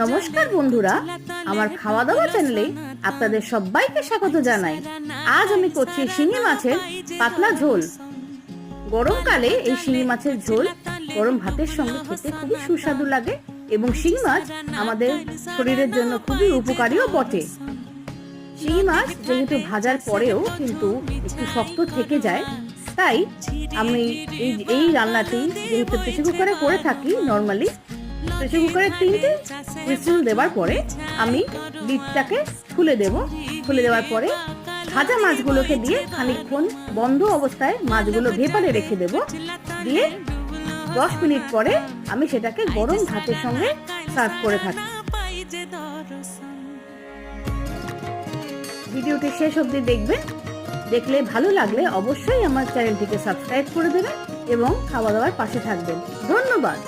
নমস্কার বন্ধুরা, আমার খাওয়া দাওয়া চ্যানেলে আপনাদের সবাইকে স্বাগত জানাই। আজ আমি করছি শিঙি মাছের পাতলা ঝোল। গরমকালে এই শিঙি মাছের ঝোল গরম ভাতের সঙ্গে খেতে খুবই সুস্বাদু লাগে এবং শিঙি মাছ আমাদের শরীরের জন্য খুবই উপকারীও বটে। শিঙি মাছ যেহেতু ভাজার পরেও কিন্তু একটু শক্ত থেকে যায়, তাই আমি এই রান্নাটি যেহেতু প্রেসার কুকারে করে থাকি, নর্মালি প্রেসার কুকারে 3টে হুইসেল দেওয়ার পরে আমি লিডটাকে খুলে দেব। খুলে দেওয়ার পরে ভাজা মাছগুলোকে দিয়ে খানিকক্ষণ বন্ধ অবস্থায় মাছগুলো ভেপারে রেখে দেব। দিয়ে 10 মিনিট পরে আমি সেটাকে গরম ভাতের সঙ্গে সার্ভ করে থাকি। ভিডিওটি শেষ অবধি দেখবেন। দেখলে ভালো লাগলে অবশ্যই আমার চ্যানেলটিকে সাবস্ক্রাইব করে দেবেন এবং খাওয়া দাওয়ার পাশে থাকবেন। ধন্যবাদ।